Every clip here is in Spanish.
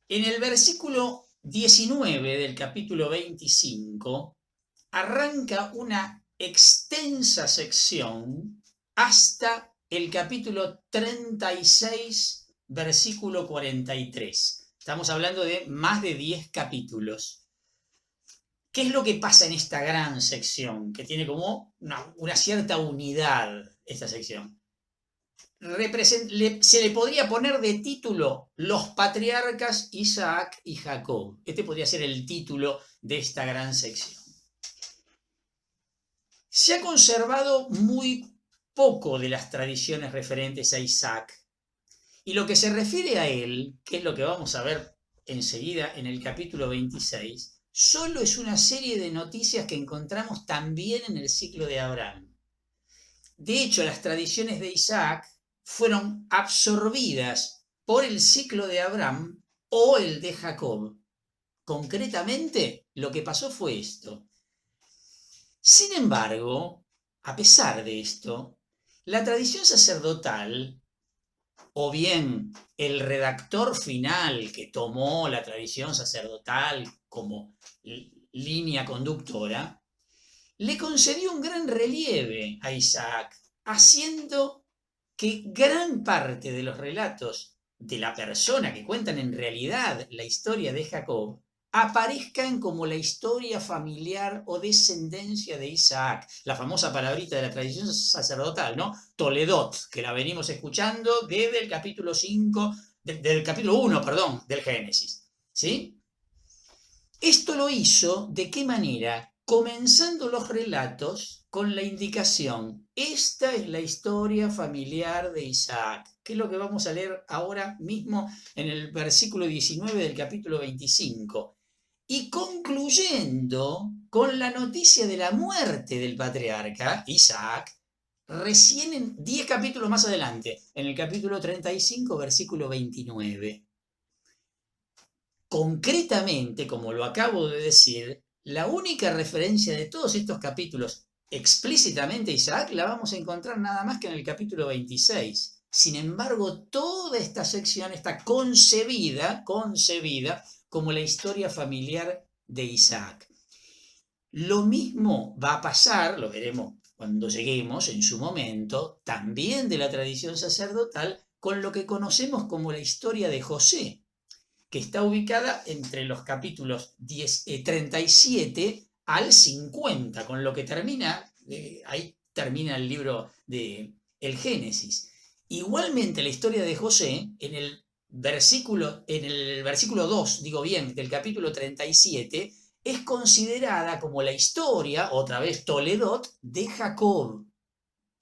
En el versículo 19 del capítulo 25 arranca una extensa sección hasta el capítulo 36, versículo 43. Estamos hablando de más de 10 capítulos. ¿Qué es lo que pasa en esta gran sección? Que tiene como una cierta unidad esta sección. Se le podría poner de título Los patriarcas Isaac y Jacob. Este podría ser el título de esta gran sección. Se ha conservado muy poco de las tradiciones referentes a Isaac, y lo que se refiere a él, que es lo que vamos a ver enseguida en el capítulo 26, solo es una serie de noticias que encontramos también en el ciclo de Abraham. De hecho, las tradiciones de Isaac fueron absorbidas por el ciclo de Abraham o el de Jacob. Concretamente, lo que pasó fue esto. Sin embargo, a pesar de esto, la tradición sacerdotal, o bien el redactor final que tomó la tradición sacerdotal como línea conductora, le concedió un gran relieve a Isaac, haciendo que gran parte de los relatos de la persona que cuentan en realidad la historia de Jacob aparezcan como la historia familiar o descendencia de Isaac, la famosa palabrita de la tradición sacerdotal, ¿no? Toledot, que la venimos escuchando desde el capítulo 5, del capítulo 1, perdón, del Génesis, ¿sí? Esto lo hizo, ¿de qué manera? Comenzando los relatos con la indicación, esta es la historia familiar de Isaac, que es lo que vamos a leer ahora mismo en el versículo 19 del capítulo 25, y concluyendo con la noticia de la muerte del patriarca, Isaac, recién en 10 capítulos más adelante, en el capítulo 35, versículo 29. Concretamente, como lo acabo de decir, la única referencia de todos estos capítulos explícitamente a Isaac la vamos a encontrar nada más que en el capítulo 26. Sin embargo, toda esta sección está concebida como la historia familiar de Isaac. Lo mismo va a pasar, lo veremos cuando lleguemos en su momento, también de la tradición sacerdotal, con lo que conocemos como la historia de José, que está ubicada entre los capítulos 37 al 50, con lo que termina, ahí termina el libro de el Génesis. Igualmente la historia de José, en el versículo 2, digo bien, del capítulo 37, es considerada como la historia, otra vez Toledot, de Jacob.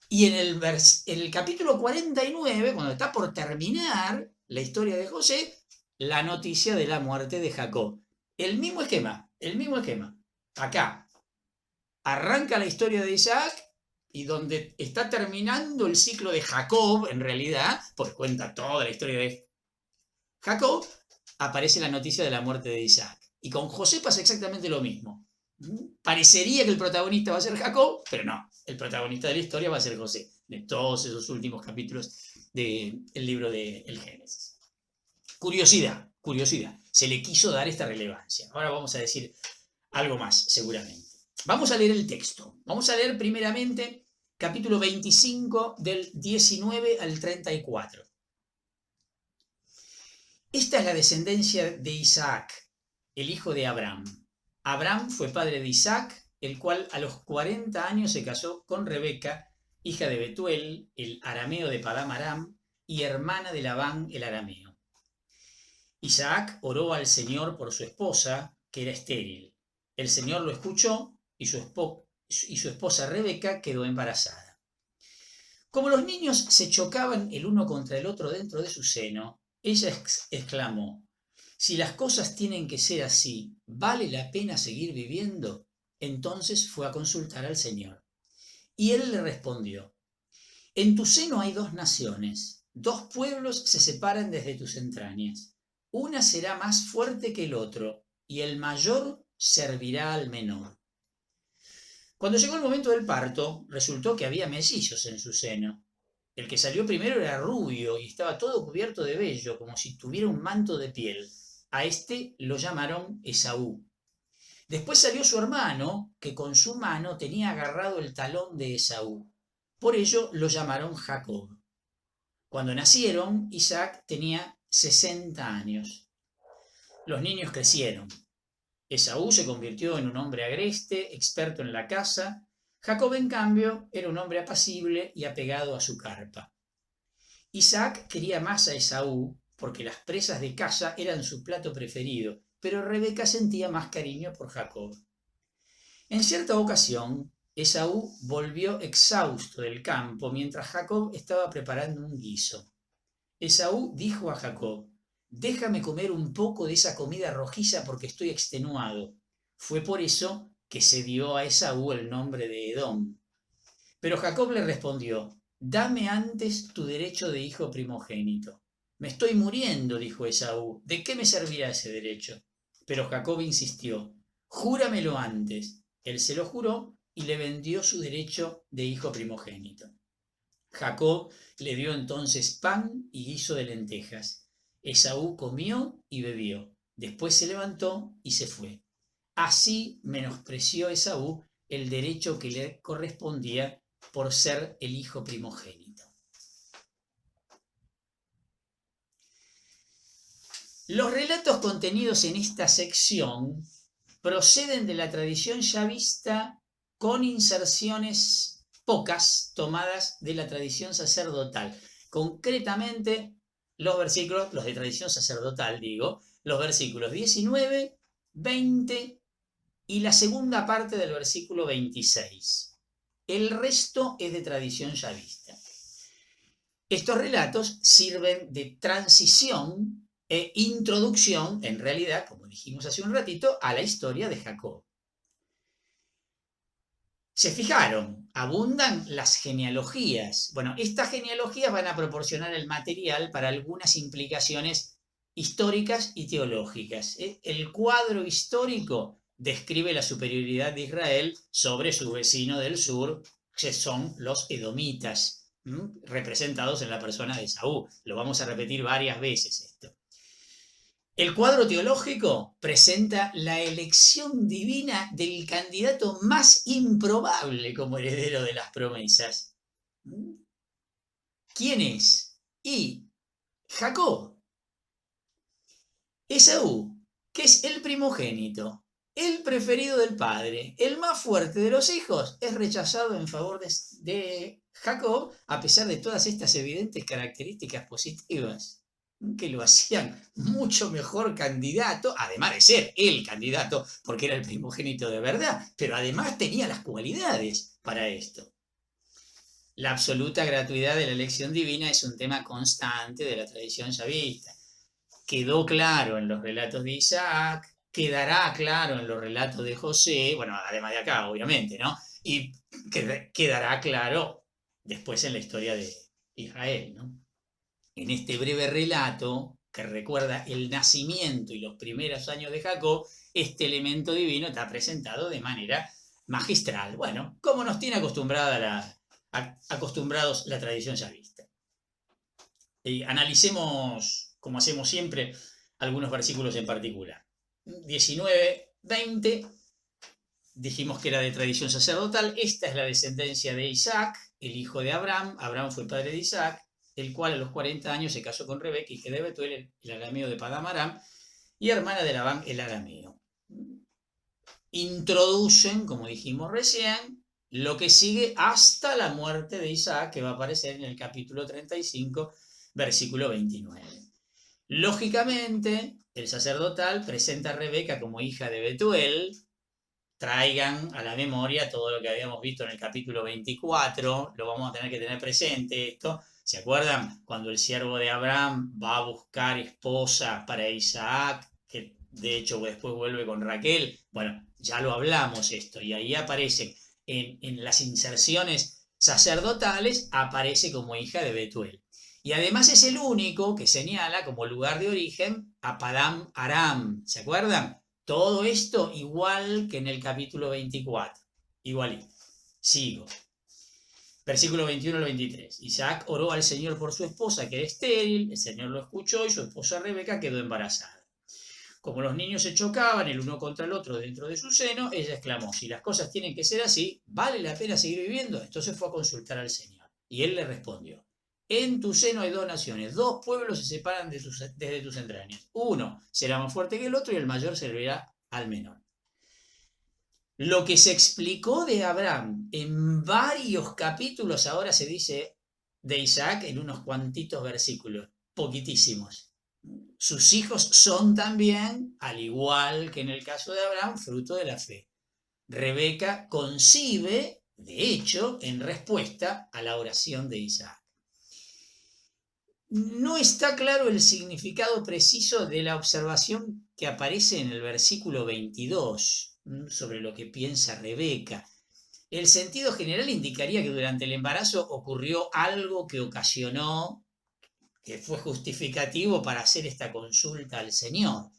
Y en el capítulo 49, cuando está por terminar la historia de José, la noticia de la muerte de Jacob. El mismo esquema, el mismo esquema. Acá arranca la historia de Isaac y donde está terminando el ciclo de Jacob, en realidad, porque cuenta toda la historia de Jacob, aparece la noticia de la muerte de Isaac. Y con José pasa exactamente lo mismo. Parecería que el protagonista va a ser Jacob, pero no, el protagonista de la historia va a ser José, de todos esos últimos capítulos del libro del Génesis. Curiosidad, curiosidad, se le quiso dar esta relevancia. Ahora vamos a decir algo más, seguramente. Vamos a leer el texto. Vamos a leer primeramente capítulo 25 del 19 al 34. Esta es la descendencia de Isaac, el hijo de Abraham. Abraham fue padre de Isaac, el cual a los 40 años se casó con Rebeca, hija de Betuel, el arameo de Padam Aram, y hermana de Labán, el arameo. Isaac oró al Señor por su esposa, que era estéril. El Señor lo escuchó y su esposa Rebeca quedó embarazada. Como los niños se chocaban el uno contra el otro dentro de su seno, ella exclamó: si las cosas tienen que ser así, ¿vale la pena seguir viviendo? Entonces fue a consultar al Señor. Y él le respondió: en tu seno hay dos naciones, dos pueblos se separan desde tus entrañas. Una será más fuerte que el otro, y el mayor servirá al menor. Cuando llegó el momento del parto, resultó que había mellizos en su seno. El que salió primero era rubio y estaba todo cubierto de vello, como si tuviera un manto de piel. A este lo llamaron Esaú. Después salió su hermano, que con su mano tenía agarrado el talón de Esaú. Por ello lo llamaron Jacob. Cuando nacieron, Isaac tenía 60 años. Los niños crecieron. Esaú se convirtió en un hombre agreste, experto en la caza. Jacob, en cambio, era un hombre apacible y apegado a su carpa. Isaac quería más a Esaú porque las presas de caza eran su plato preferido, pero Rebeca sentía más cariño por Jacob. En cierta ocasión, Esaú volvió exhausto del campo mientras Jacob estaba preparando un guiso. Esaú dijo a Jacob: «Déjame comer un poco de esa comida rojiza porque estoy extenuado». Fue por eso que se dio a Esaú el nombre de Edom. Pero Jacob le respondió: «Dame antes tu derecho de hijo primogénito». «Me estoy muriendo», dijo Esaú, «¿de qué me servirá ese derecho?». Pero Jacob insistió: «Júramelo antes». Él se lo juró y le vendió su derecho de hijo primogénito. Jacob le dio entonces pan y guiso de lentejas. Esaú comió y bebió. Después se levantó y se fue. Así menospreció Esaú el derecho que le correspondía por ser el hijo primogénito. Los relatos contenidos en esta sección proceden de la tradición yavista con inserciones pocas tomadas de la tradición sacerdotal. Concretamente, los versículos, los de tradición sacerdotal, los versículos 19, 20 y la segunda parte del versículo 26. El resto es de tradición yavista. Estos relatos sirven de transición e introducción, en realidad, como dijimos hace un ratito, a la historia de Jacob. Se fijaron, abundan las genealogías. Bueno, estas genealogías van a proporcionar el material para algunas implicaciones históricas y teológicas. El cuadro histórico describe la superioridad de Israel sobre su vecino del sur, que son los edomitas, representados en la persona de Esaú. Lo vamos a repetir varias veces esto. El cuadro teológico presenta la elección divina del candidato más improbable como heredero de las promesas. ¿Quién es? Jacob. Esaú, que es el primogénito, el preferido del padre, el más fuerte de los hijos, es rechazado en favor de Jacob a pesar de todas estas evidentes características positivas que lo hacían mucho mejor candidato, además de ser el candidato, porque era el primogénito de verdad, pero además tenía las cualidades para esto. La absoluta gratuidad de la elección divina es un tema constante de la tradición yavista. Quedó claro en los relatos de Isaac, quedará claro en los relatos de José, bueno, además de acá, obviamente, ¿no? Y quedará claro después en la historia de Israel, ¿no? En este breve relato, que recuerda el nacimiento y los primeros años de Jacob, este elemento divino está presentado de manera magistral. Bueno, como nos tiene acostumbrados la tradición yavista. Analicemos, como hacemos siempre, algunos versículos en particular. 19, 20, dijimos que era de tradición sacerdotal. Esta es la descendencia de Isaac, el hijo de Abraham. Abraham fue padre de Isaac, el cual a los 40 años se casó con Rebeca, hija de Betuel, el arameo de Padán Aram, y hermana de Labán, el arameo. Introducen, como dijimos recién, lo que sigue hasta la muerte de Isaac, que va a aparecer en el capítulo 35, versículo 29. Lógicamente, el sacerdotal presenta a Rebeca como hija de Betuel. Traigan a la memoria todo lo que habíamos visto en el capítulo 24, lo vamos a tener que tener presente esto. ¿Se acuerdan? Cuando el siervo de Abraham va a buscar esposa para Isaac, que de hecho después vuelve con Raquel. Bueno, ya lo hablamos esto, y ahí aparece, en las inserciones sacerdotales, aparece como hija de Betuel. Y además es el único que señala como lugar de origen a Padán Aram. ¿Se acuerdan? Todo esto igual que en el capítulo 24. Igualito. Sigo. Versículo 21 al 23. Isaac oró al Señor por su esposa, que era estéril. El Señor lo escuchó y su esposa Rebeca quedó embarazada. Como los niños se chocaban el uno contra el otro dentro de su seno, ella exclamó, si las cosas tienen que ser así, ¿vale la pena seguir viviendo? Entonces fue a consultar al Señor. Y él le respondió, en tu seno hay dos naciones, dos pueblos se separan desde tus entrañas. Uno será más fuerte que el otro y el mayor servirá al menor. Lo que se explicó de Abraham en varios capítulos ahora se dice de Isaac en unos cuantitos versículos, poquitísimos. Sus hijos son también, al igual que en el caso de Abraham, fruto de la fe. Rebeca concibe, de hecho, en respuesta a la oración de Isaac. No está claro el significado preciso de la observación que aparece en el versículo 22 sobre lo que piensa Rebeca. El sentido general indicaría que durante el embarazo ocurrió algo que ocasionó, que fue justificativo para hacer esta consulta al Señor.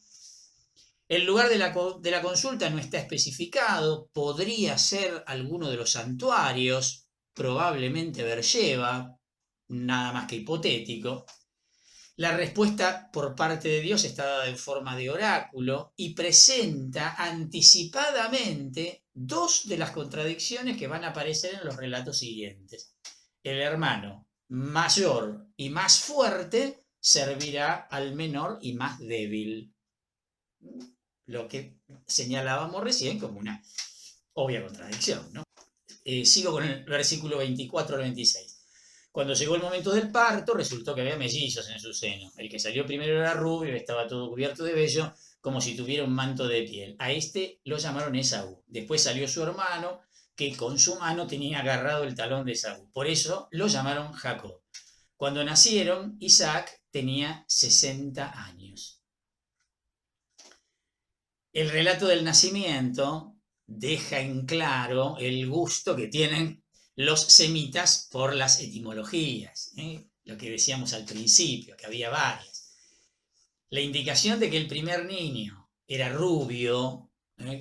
El lugar de la consulta no está especificado, podría ser alguno de los santuarios, probablemente Beersheba, nada más que hipotético. La respuesta por parte de Dios está dada en forma de oráculo y presenta anticipadamente dos de las contradicciones que van a aparecer en los relatos siguientes. El hermano mayor y más fuerte servirá al menor y más débil. Lo que señalábamos recién como una obvia contradicción, ¿no? Sigo con el versículo 24 al 26. Cuando llegó el momento del parto, resultó que había mellizos en su seno. El que salió primero era rubio, estaba todo cubierto de vello, como si tuviera un manto de piel. A este lo llamaron Esaú. Después salió su hermano, que con su mano tenía agarrado el talón de Esaú. Por eso lo llamaron Jacob. Cuando nacieron, Isaac tenía 60 años. El relato del nacimiento deja en claro el gusto que tienen los semitas por las etimologías, lo que decíamos al principio, que había varias. La indicación de que el primer niño era rubio,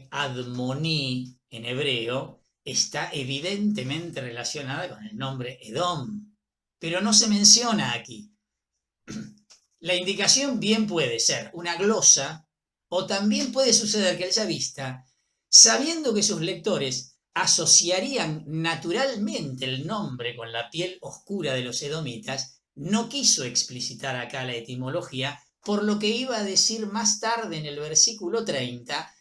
Admoní en hebreo, está evidentemente relacionada con el nombre Edom, pero no se menciona aquí. La indicación bien puede ser una glosa, o también puede suceder que el yavista, sabiendo que sus lectores asociarían naturalmente el nombre con la piel oscura de los edomitas, no quiso explicitar acá la etimología, por lo que iba a decir más tarde en el versículo 30,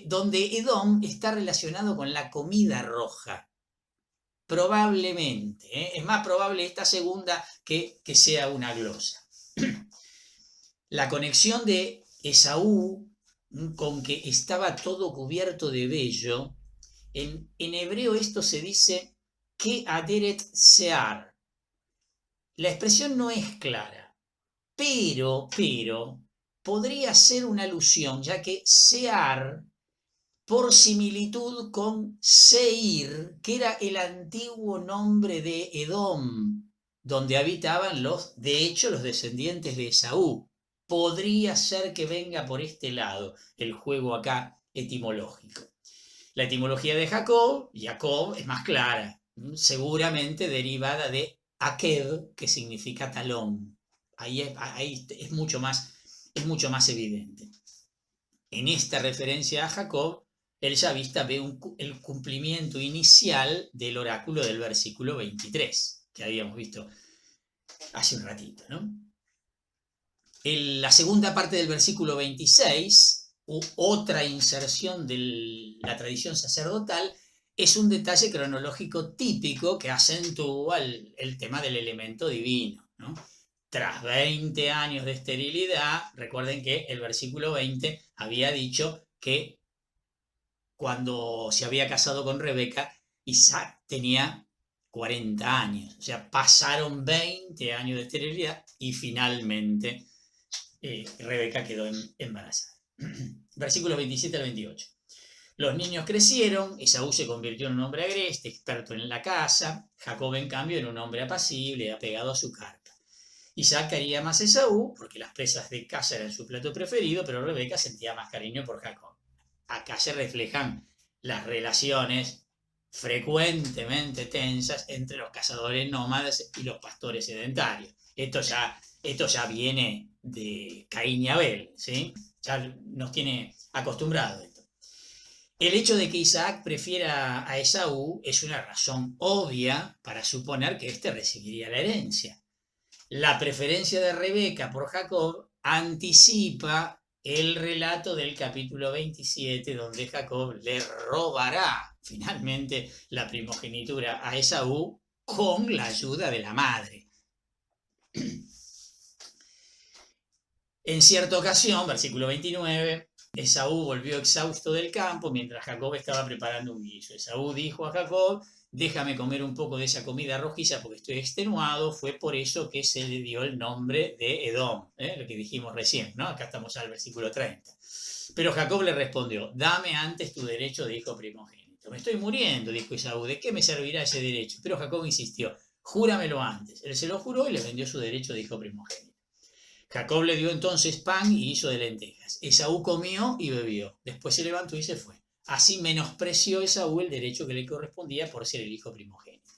donde Edom está relacionado con la comida roja. Probablemente, es más probable esta segunda que sea una glosa. La conexión de Esaú con que estaba todo cubierto de vello, en hebreo esto se dice que aderet sear. La expresión no es clara, pero podría ser una alusión, ya que sear, por similitud con Seir, que era el antiguo nombre de Edom, donde habitaban de hecho, los descendientes de Esaú. Podría ser que venga por este lado el juego acá etimológico. La etimología de Jacob es más clara, seguramente derivada de Aked, que significa talón. Ahí es mucho más evidente. En esta referencia a Jacob, el yavista ve el cumplimiento inicial del oráculo del versículo 23, que habíamos visto hace un ratito, ¿no? La segunda parte del versículo 26, otra inserción de la tradición sacerdotal, es un detalle cronológico típico que acentúa el tema del elemento divino, ¿no? Tras 20 años de esterilidad, recuerden que el versículo 20 había dicho que cuando se había casado con Rebeca, Isaac tenía 40 años. O sea, pasaron 20 años de esterilidad y finalmente Rebeca quedó embarazada. Versículos 27 al 28. Los niños crecieron, Esaú se convirtió en un hombre agreste, experto en la caza, Jacob en cambio en un hombre apacible, apegado a su carpa. Isaac quería más a Esaú porque las presas de caza eran su plato preferido, pero Rebeca sentía más cariño por Jacob. Acá se reflejan las relaciones frecuentemente tensas entre los cazadores nómadas y los pastores sedentarios. Esto ya viene de Caín y Abel, ¿sí? Ya nos tiene acostumbrados esto. El hecho de que Isaac prefiera a Esaú es una razón obvia para suponer que éste recibiría la herencia. La preferencia de Rebeca por Jacob anticipa el relato del capítulo 27, donde Jacob le robará finalmente la primogenitura a Esaú con la ayuda de la madre. En cierta ocasión, versículo 29, Esaú volvió exhausto del campo mientras Jacob estaba preparando un guiso. Esaú dijo a Jacob: déjame comer un poco de esa comida rojiza porque estoy extenuado. Fue por eso que se le dio el nombre de Edom, lo que dijimos recién, ¿no? Acá estamos al versículo 30. Pero Jacob le respondió: dame antes tu derecho de hijo primogénito. Me estoy muriendo, dijo Esaú, ¿de qué me servirá ese derecho? Pero Jacob insistió: júramelo antes. Él se lo juró y le vendió su derecho de hijo primogénito. Jacob le dio entonces pan y hizo de lentejas. Esaú comió y bebió. Después se levantó y se fue. Así menospreció Esaú el derecho que le correspondía por ser el hijo primogénito.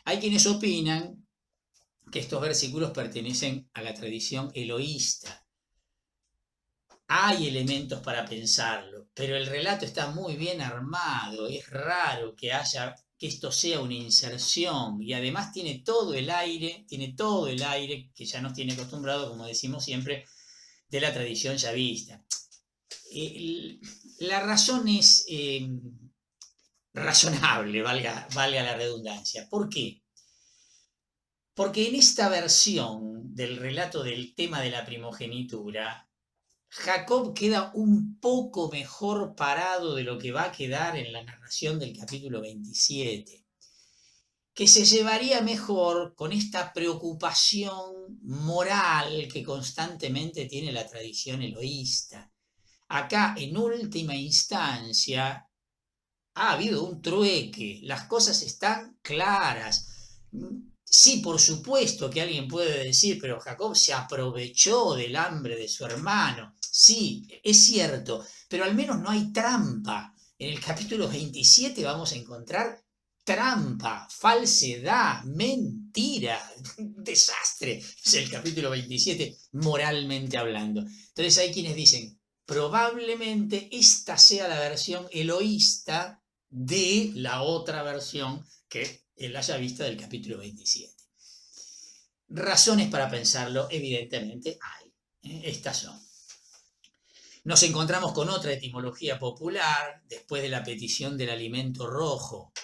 Hay quienes opinan que estos versículos pertenecen a la tradición eloísta. Hay elementos para pensarlo, pero el relato está muy bien armado. Es raro que esto sea una inserción, y además tiene todo el aire que ya nos tiene acostumbrado, como decimos siempre, de la tradición yavista. La razón es razonable, valga la redundancia. ¿Por qué? Porque en esta versión del relato del tema de la primogenitura, Jacob queda un poco mejor parado de lo que va a quedar en la narración del capítulo 27, que se llevaría mejor con esta preocupación moral que constantemente tiene la tradición eloísta. Acá, en última instancia, ha habido un trueque, las cosas están claras. Sí, por supuesto que alguien puede decir, pero Jacob se aprovechó del hambre de su hermano. Sí, es cierto, pero al menos no hay trampa. En el capítulo 27 vamos a encontrar trampa, falsedad, mentira, desastre. Es el capítulo 27 moralmente hablando. Entonces hay quienes dicen: probablemente esta sea la versión eloísta de la otra versión que él haya visto del capítulo 27. Razones para pensarlo, evidentemente, hay. Estas son. Nos encontramos con otra etimología popular después de la petición del alimento rojo.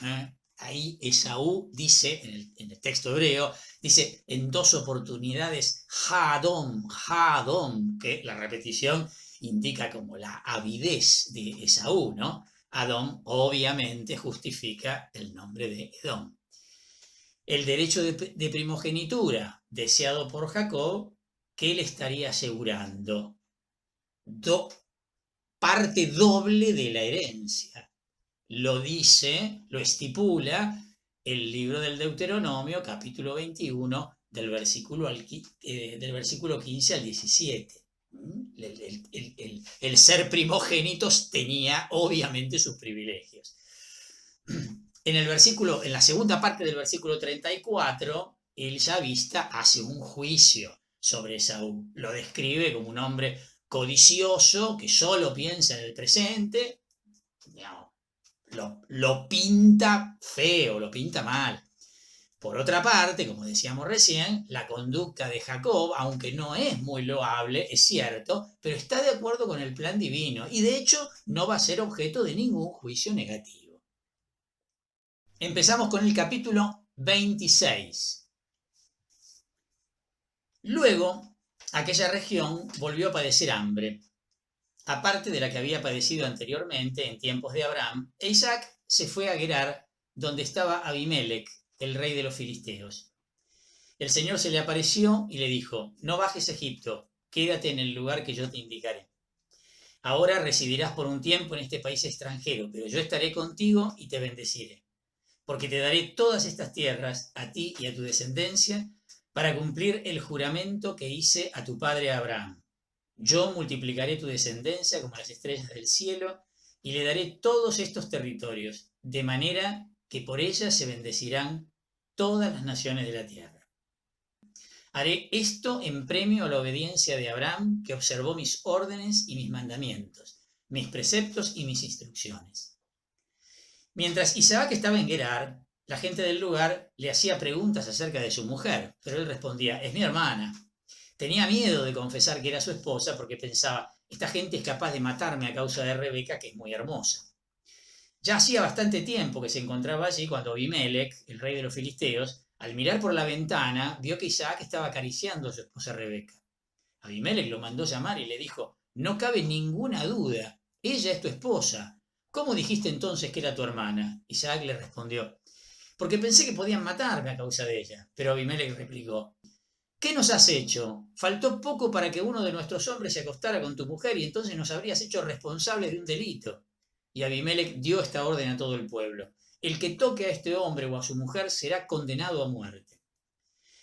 Ahí Esaú dice, en el texto hebreo, dice en dos oportunidades Hadom, Hadom, que la repetición indica como la avidez de Esaú, ¿no? Adón obviamente justifica el nombre de Edom. El derecho de primogenitura deseado por Jacob, ¿qué le estaría asegurando? Parte doble de la herencia. Lo dice, lo estipula el libro del Deuteronomio, capítulo 21, del versículo 15 al 17. El ser primogénitos tenía obviamente sus privilegios. En la segunda parte del versículo 34, el yavista hace un juicio sobre Esaú. Lo describe como un hombre codicioso que solo piensa en el presente. Lo pinta feo, lo pinta mal. Por otra parte, como decíamos recién, la conducta de Jacob, aunque no es muy loable, es cierto, pero está de acuerdo con el plan divino y de hecho no va a ser objeto de ningún juicio negativo. Empezamos con el capítulo 26. Luego, aquella región volvió a padecer hambre, aparte de la que había padecido anteriormente en tiempos de Abraham, e Isaac se fue a Gerar, donde estaba Abimelec, el rey de los filisteos. El Señor se le apareció y le dijo: no bajes a Egipto, quédate en el lugar que yo te indicaré. Ahora residirás por un tiempo en este país extranjero, pero yo estaré contigo y te bendeciré, porque te daré todas estas tierras a ti y a tu descendencia para cumplir el juramento que hice a tu padre Abraham. Yo multiplicaré tu descendencia como las estrellas del cielo y le daré todos estos territorios, de manera que por ella se bendecirán todas las naciones de la tierra. Haré esto en premio a la obediencia de Abraham, que observó mis órdenes y mis mandamientos, mis preceptos y mis instrucciones. Mientras Isaac estaba en Gerar, la gente del lugar le hacía preguntas acerca de su mujer, pero él respondía, es mi hermana. Tenía miedo de confesar que era su esposa porque pensaba, esta gente es capaz de matarme a causa de Rebeca, que es muy hermosa. Ya hacía bastante tiempo que se encontraba allí cuando Abimelech, el rey de los filisteos, al mirar por la ventana, vio que Isaac estaba acariciando a su esposa Rebeca. Abimelech lo mandó llamar y le dijo, no cabe ninguna duda, ella es tu esposa. ¿Cómo dijiste entonces que era tu hermana? Isaac le respondió, porque pensé que podían matarme a causa de ella. Pero Abimelech replicó, ¿qué nos has hecho? Faltó poco para que uno de nuestros hombres se acostara con tu mujer y entonces nos habrías hecho responsables de un delito. Y Abimelech dio esta orden a todo el pueblo. El que toque a este hombre o a su mujer será condenado a muerte.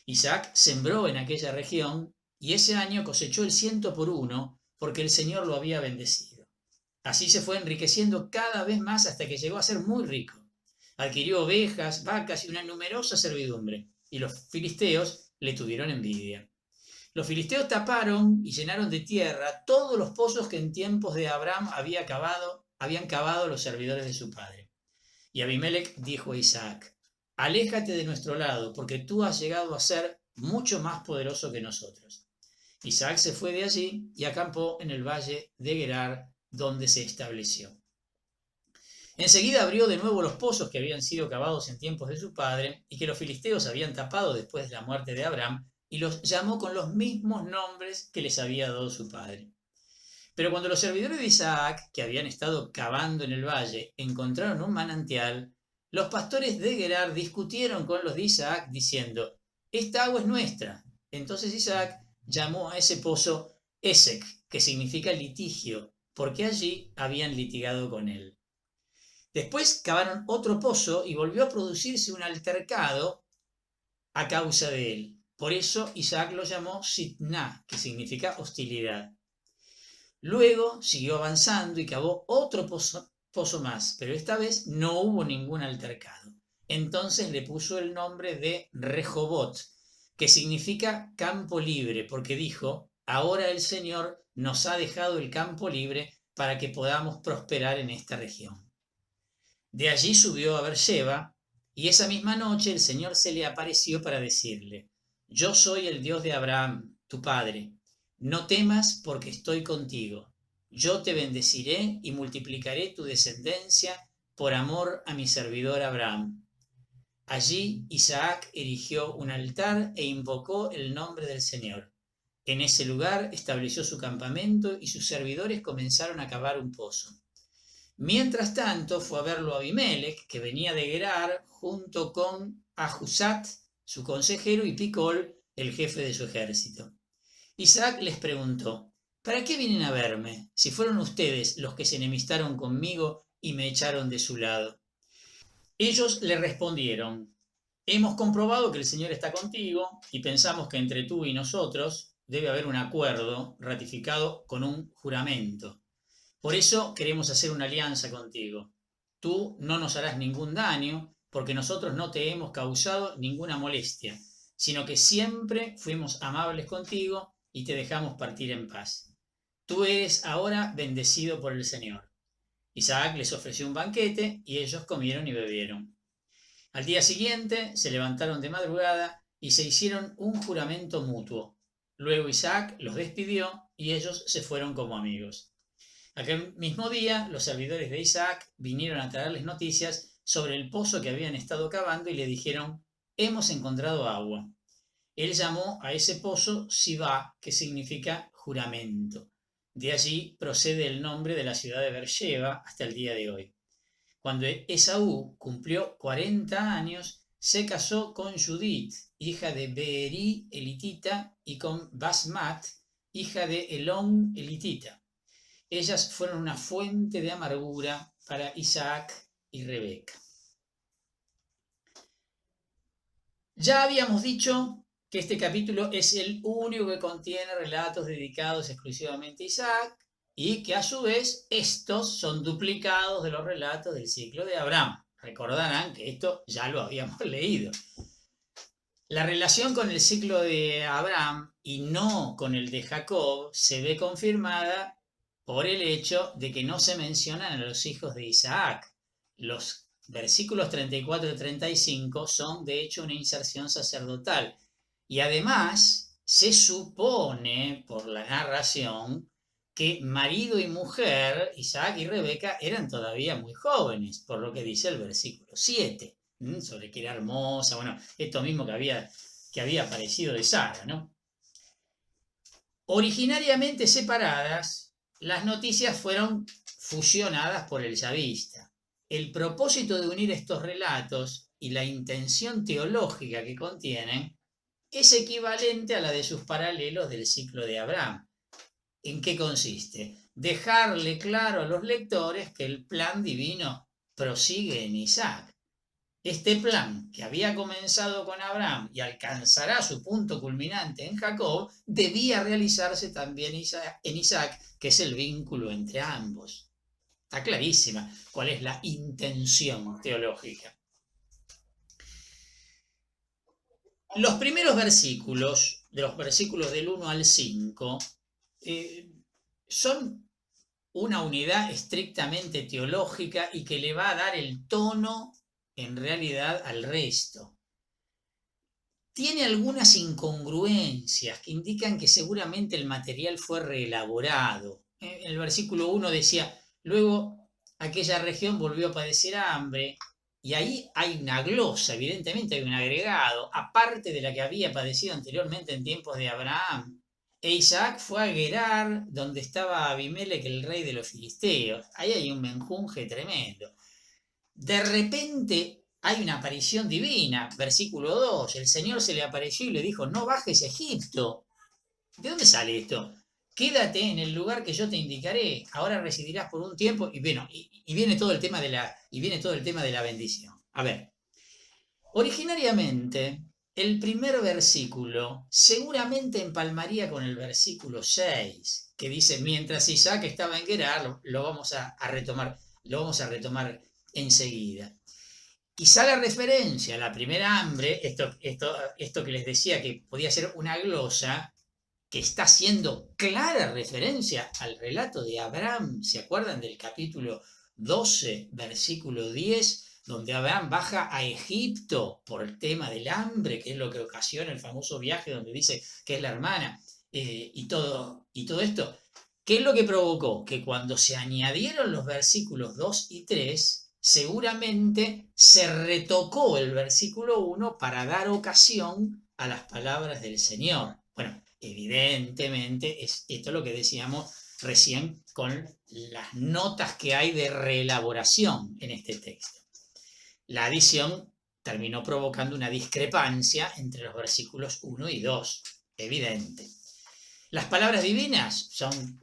Isaac sembró en aquella región y ese año cosechó el 100 por 1 porque el Señor lo había bendecido. Así se fue enriqueciendo cada vez más hasta que llegó a ser muy rico. Adquirió ovejas, vacas y una numerosa servidumbre, y los filisteos le tuvieron envidia. Los filisteos taparon y llenaron de tierra todos los pozos que en tiempos de Abraham habían cavado los servidores de su padre. Y Abimelech dijo a Isaac, aléjate de nuestro lado, porque tú has llegado a ser mucho más poderoso que nosotros. Isaac se fue de allí y acampó en el valle de Gerar, donde se estableció. Enseguida abrió de nuevo los pozos que habían sido cavados en tiempos de su padre y que los filisteos habían tapado después de la muerte de Abraham, y los llamó con los mismos nombres que les había dado su padre. Pero cuando los servidores de Isaac, que habían estado cavando en el valle, encontraron un manantial, los pastores de Gerar discutieron con los de Isaac diciendo, esta agua es nuestra. Entonces Isaac llamó a ese pozo Esek, que significa litigio, porque allí habían litigado con él. Después cavaron otro pozo y volvió a producirse un altercado a causa de él. Por eso Isaac lo llamó Sitná, que significa hostilidad. Luego siguió avanzando y cavó otro pozo más, pero esta vez no hubo ningún altercado. Entonces le puso el nombre de Rehobot, que significa campo libre, porque dijo, ahora el Señor nos ha dejado el campo libre para que podamos prosperar en esta región. De allí subió a Beersheba, y esa misma noche el Señor se le apareció para decirle, yo soy el Dios de Abraham, tu padre, no temas porque estoy contigo, yo te bendeciré y multiplicaré tu descendencia por amor a mi servidor Abraham. Allí Isaac erigió un altar e invocó el nombre del Señor. En ese lugar estableció su campamento y sus servidores comenzaron a cavar un pozo. Mientras tanto fue a verlo Abimelech, que venía de Gerar, junto con Ahuzat, su consejero, y Picol, el jefe de su ejército. Isaac les preguntó, ¿para qué vienen a verme, si fueron ustedes los que se enemistaron conmigo y me echaron de su lado? Ellos le respondieron, hemos comprobado que el Señor está contigo y pensamos que entre tú y nosotros debe haber un acuerdo ratificado con un juramento. Por eso queremos hacer una alianza contigo. Tú no nos harás ningún daño, porque nosotros no te hemos causado ninguna molestia, sino que siempre fuimos amables contigo y te dejamos partir en paz. Tú eres ahora bendecido por el Señor. Isaac les ofreció un banquete y ellos comieron y bebieron. Al día siguiente se levantaron de madrugada y se hicieron un juramento mutuo. Luego Isaac los despidió y ellos se fueron como amigos. Aquel mismo día, los servidores de Isaac vinieron a traerles noticias sobre el pozo que habían estado cavando y le dijeron, hemos encontrado agua. Él llamó a ese pozo Sibá, que significa juramento. De allí procede el nombre de la ciudad de Beersheba hasta el día de hoy. Cuando Esaú cumplió 40 años, se casó con Judith, hija de Beeri elitita, y con Basmat, hija de Elón elitita. Ellas fueron una fuente de amargura para Isaac y Rebeca. Ya habíamos dicho que este capítulo es el único que contiene relatos dedicados exclusivamente a Isaac y que a su vez estos son duplicados de los relatos del ciclo de Abraham. Recordarán que esto ya lo habíamos leído. La relación con el ciclo de Abraham y no con el de Jacob se ve confirmada por el hecho de que no se mencionan a los hijos de Isaac. Los versículos 34 y 35 son de hecho una inserción sacerdotal. Y además se supone por la narración que marido y mujer, Isaac y Rebeca, eran todavía muy jóvenes, por lo que dice el versículo 7, sobre que era hermosa, bueno, esto mismo que había aparecido de Sara, ¿no? Originariamente separadas, las noticias fueron fusionadas por el yavista. El propósito de unir estos relatos y la intención teológica que contienen es equivalente a la de sus paralelos del ciclo de Abraham. ¿En qué consiste? Dejarle claro a los lectores que el plan divino prosigue en Isaac. Este plan, que había comenzado con Abraham y alcanzará su punto culminante en Jacob, debía realizarse también en Isaac, que es el vínculo entre ambos. Está clarísima cuál es la intención teológica. Los primeros versículos, de los versículos del 1 al 5, son una unidad estrictamente teológica y que le va a dar el tono en realidad al resto. Tiene algunas incongruencias que indican que seguramente el material fue reelaborado. En el versículo 1 decía, luego aquella región volvió a padecer hambre, y ahí hay una glosa, evidentemente hay un agregado, aparte de la que había padecido anteriormente en tiempos de Abraham. E Isaac fue a Gerar, donde estaba Abimelech, el rey de los filisteos. Ahí hay un menjunje tremendo. De repente hay una aparición divina, versículo 2. El Señor se le apareció y le dijo, no bajes a Egipto. ¿De dónde sale esto? Quédate en el lugar que yo te indicaré. Ahora residirás por un tiempo. Y bueno, y viene todo el tema de la bendición. A ver, originariamente, el primer versículo seguramente empalmaría con el versículo 6, que dice, mientras Isaac estaba en Gerar, lo vamos a retomar enseguida. Quizá la referencia a la primera hambre, esto que les decía que podía ser una glosa, que está haciendo clara referencia al relato de Abraham. ¿Se acuerdan del capítulo 12, versículo 10? Donde Abraham baja a Egipto por el tema del hambre, que es lo que ocasiona el famoso viaje donde dice que es la hermana, y todo esto. ¿Qué es lo que provocó? Que cuando se añadieron los versículos 2 y 3, seguramente se retocó el versículo 1 para dar ocasión a las palabras del Señor. Bueno, evidentemente esto es lo que decíamos recién con las notas que hay de reelaboración en este texto. La adición terminó provocando una discrepancia entre los versículos 1 y 2, evidente. Las palabras divinas son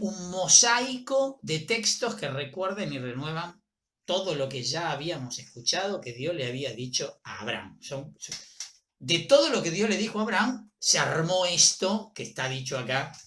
un mosaico de textos que recuerdan y renuevan todo lo que ya habíamos escuchado que Dios le había dicho a Abraham. De todo lo que Dios le dijo a Abraham, se armó esto que está dicho acá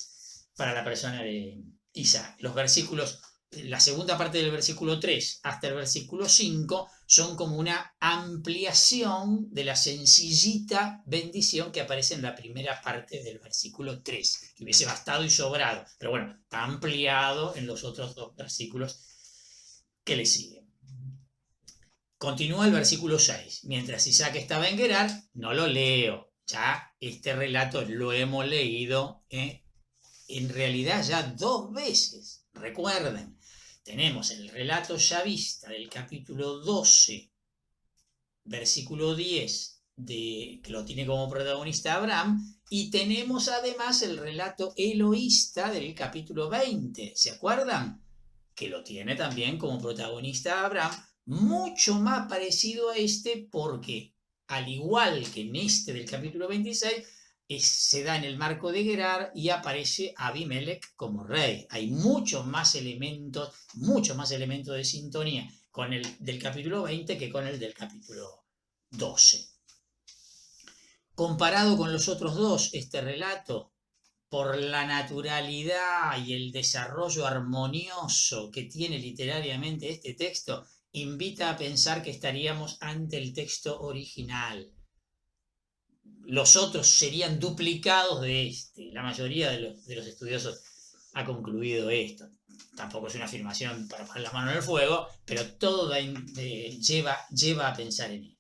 para la persona de Isaac. Los versículos, la segunda parte del versículo 3 hasta el versículo 5 son como una ampliación de la sencillita bendición que aparece en la primera parte del versículo 3, que hubiese bastado y sobrado, pero bueno, está ampliado en los otros dos versículos que le siguen. Continúa el versículo 6. Mientras Isaac estaba en Gerar, no lo leo. Ya este relato lo hemos leído en realidad ya 2 veces. Recuerden, tenemos el relato yavista del capítulo 12, versículo 10, que lo tiene como protagonista Abraham, y tenemos además el relato eloísta del capítulo 20. ¿Se acuerdan? Que lo tiene también como protagonista Abraham, mucho más parecido a este porque, al igual que en este del capítulo 26, se da en el marco de Gerar y aparece Abimelech como rey. Hay muchos más elementos de sintonía con el del capítulo 20 que con el del capítulo 12. Comparado con los otros dos, este relato, por la naturalidad y el desarrollo armonioso que tiene literariamente este texto, invita a pensar que estaríamos ante el texto original. los otros serían duplicados de este. La mayoría de los estudiosos ha concluido esto. Tampoco es una afirmación para poner las manos en el fuego, pero todo lleva a pensar en esto.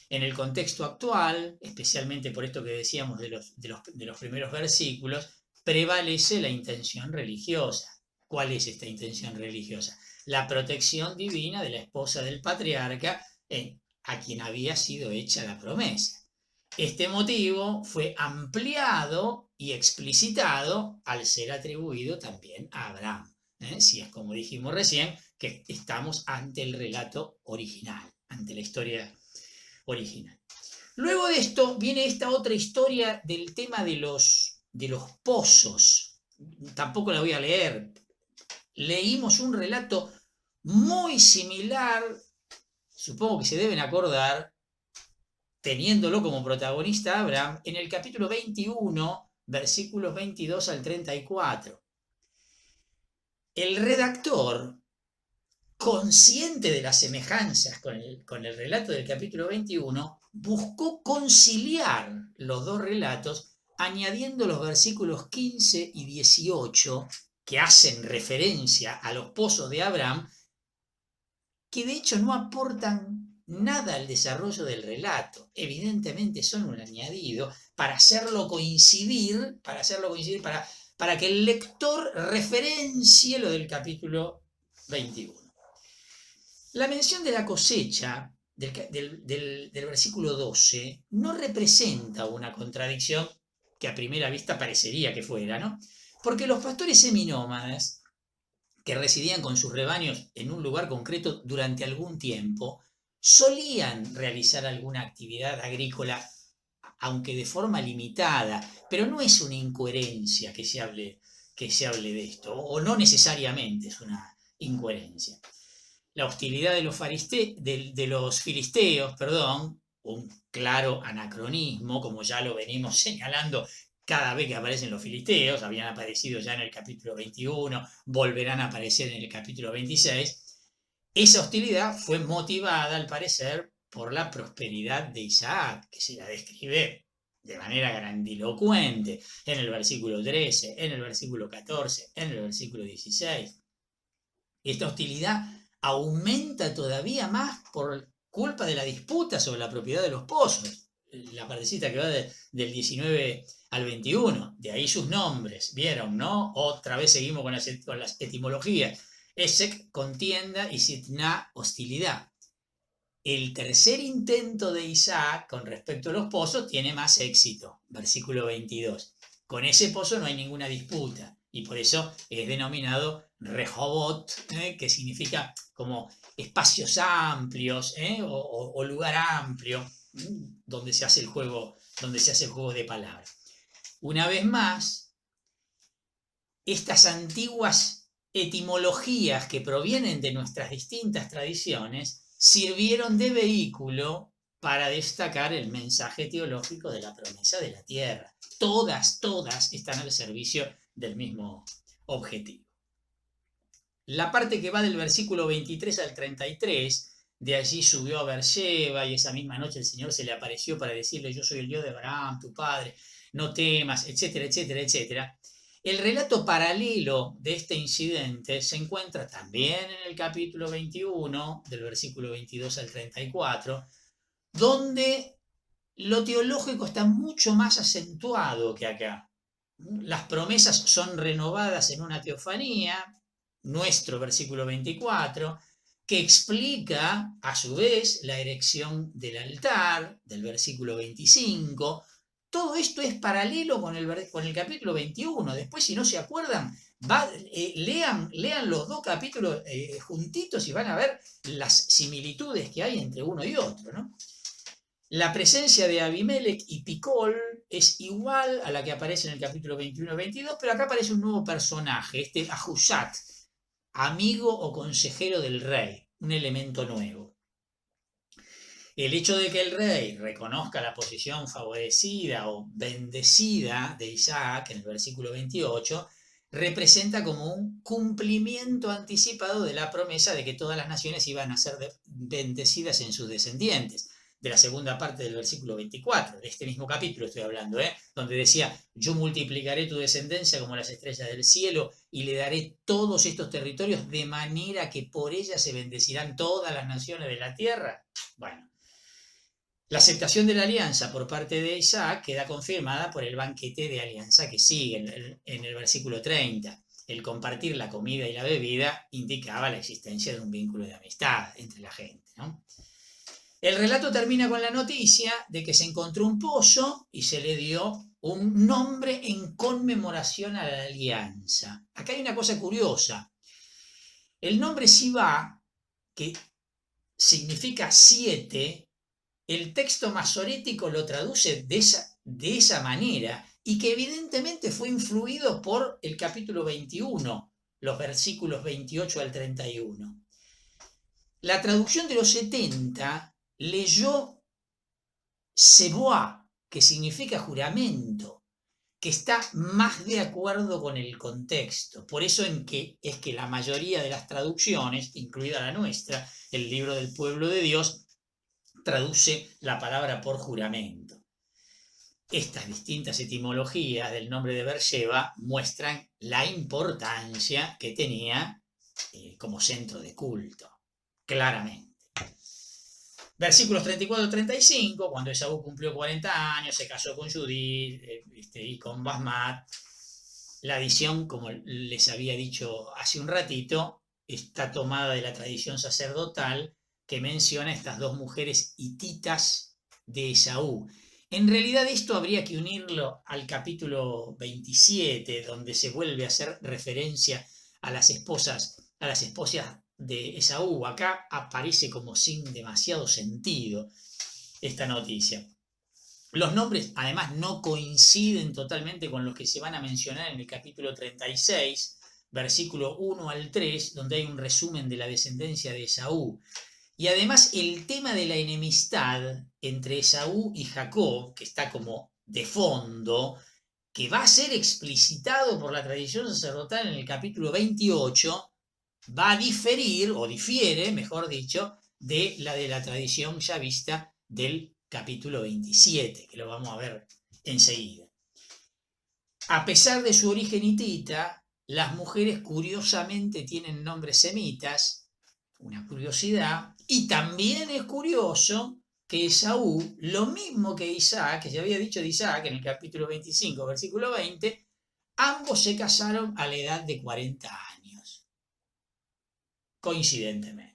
En el contexto actual, especialmente por esto que decíamos de los primeros versículos, prevalece la intención religiosa. ¿Cuál es esta intención religiosa? La protección divina de la esposa del patriarca, a quien había sido hecha la promesa. Este motivo fue ampliado y explicitado al ser atribuido también a Abraham. Si es como dijimos recién, que estamos ante el relato original, ante la historia original. Luego de esto viene esta otra historia del tema de los pozos. Tampoco la voy a leer. Leímos un relato muy similar, supongo que se deben acordar, teniéndolo como protagonista Abraham, en el capítulo 21, versículos 22 al 34. El redactor, consciente de las semejanzas con el relato del capítulo 21, buscó conciliar los dos relatos añadiendo los versículos 15 y 18 que hacen referencia a los pozos de Abraham, que de hecho no aportan nada al desarrollo del relato. Evidentemente son un añadido para hacerlo coincidir, para que el lector referencie lo del capítulo 21. La mención de la cosecha del versículo 12 no representa una contradicción que a primera vista parecería que fuera, ¿no? Porque los pastores seminómadas, que residían con sus rebaños en un lugar concreto durante algún tiempo, solían realizar alguna actividad agrícola, aunque de forma limitada, pero no es una incoherencia que se hable de esto, o no necesariamente es una incoherencia. La hostilidad de los filisteos, un claro anacronismo, como ya lo venimos señalando cada vez que aparecen los filisteos, habían aparecido ya en el capítulo 21, volverán a aparecer en el capítulo 26. Esa hostilidad fue motivada, al parecer, por la prosperidad de Isaac, que se la describe de manera grandilocuente en el versículo 13, en el versículo 14, en el versículo 16. Esta hostilidad aumenta todavía más por culpa de la disputa sobre la propiedad de los pozos. La partecita que va del 19 al 21, de ahí sus nombres, ¿vieron, no? Otra vez seguimos con las etimologías. Esek, contienda, y Sitna, hostilidad. El tercer intento de Isaac con respecto a los pozos tiene más éxito, versículo 22. Con ese pozo no hay ninguna disputa y por eso es denominado Rehobot, que significa como espacios amplios, o lugar amplio, donde se hace el juego de palabras. Una vez más, estas antiguas etimologías que provienen de nuestras distintas tradiciones sirvieron de vehículo para destacar el mensaje teológico de la promesa de la tierra. Todas están al servicio del mismo objetivo. La parte que va del versículo 23 al 33, de allí subió a Beersheba y esa misma noche el Señor se le apareció para decirle: yo soy el Dios de Abraham, tu padre, no temas, etcétera, etcétera, etcétera. El relato paralelo de este incidente se encuentra también en el capítulo 21, del versículo 22 al 34, donde lo teológico está mucho más acentuado que acá. Las promesas son renovadas en una teofanía, nuestro versículo 24, que explica a su vez la erección del altar, del versículo 25. Todo esto es paralelo con el capítulo 21. Después, si no se acuerdan, lean los dos capítulos juntitos y van a ver las similitudes que hay entre uno y otro, ¿no? La presencia de Abimelech y Picol es igual a la que aparece en el capítulo 21 y 22, pero acá aparece un nuevo personaje, este Ahuzat, amigo o consejero del rey, un elemento nuevo. El hecho de que el rey reconozca la posición favorecida o bendecida de Isaac en el versículo 28 representa como un cumplimiento anticipado de la promesa de que todas las naciones iban a ser bendecidas en sus descendientes. de la segunda parte del versículo 24, de este mismo capítulo estoy hablando, donde decía, yo multiplicaré tu descendencia como las estrellas del cielo y le daré todos estos territorios de manera que por ella se bendecirán todas las naciones de la tierra. Bueno, la aceptación de la alianza por parte de Isaac queda confirmada por el banquete de alianza que sigue en el versículo 30. El compartir la comida y la bebida indicaba la existencia de un vínculo de amistad entre la gente, ¿no? El relato termina con la noticia de que se encontró un pozo y se le dio un nombre en conmemoración a la alianza. Acá hay una cosa curiosa. El nombre Sibá, que significa 7, el texto masorético lo traduce de esa manera y que evidentemente fue influido por el capítulo 21, los versículos 28 al 31. La traducción de los 70 leyó Seboá, que significa juramento, que está más de acuerdo con el contexto. Por eso es que la mayoría de las traducciones, incluida la nuestra, el libro del pueblo de Dios, traduce la palabra por juramento. Estas distintas etimologías del nombre de Beersheba muestran la importancia que tenía como centro de culto, claramente. Versículos 34-35, cuando Esaú cumplió 40 años, se casó con Judith y con Basmat. La adición, como les había dicho hace un ratito, está tomada de la tradición sacerdotal que menciona estas dos mujeres hititas de Esaú. En realidad esto habría que unirlo al capítulo 27, donde se vuelve a hacer referencia a las esposas de Esaú. Acá aparece como sin demasiado sentido esta noticia. Los nombres además no coinciden totalmente con los que se van a mencionar en el capítulo 36, versículo 1 al 3, donde hay un resumen de la descendencia de Esaú. Y además el tema de la enemistad entre Esaú y Jacob, que está como de fondo, que va a ser explicitado por la tradición sacerdotal en el capítulo 28, va a diferir, o difiere, mejor dicho, de la tradición ya vista del capítulo 27, que lo vamos a ver enseguida. A pesar de su origen hitita, las mujeres curiosamente tienen nombres semitas, una curiosidad, y también es curioso que Esaú, lo mismo que Isaac, que se había dicho de Isaac en el capítulo 25, versículo 20, ambos se casaron a la edad de 40 años, coincidentemente.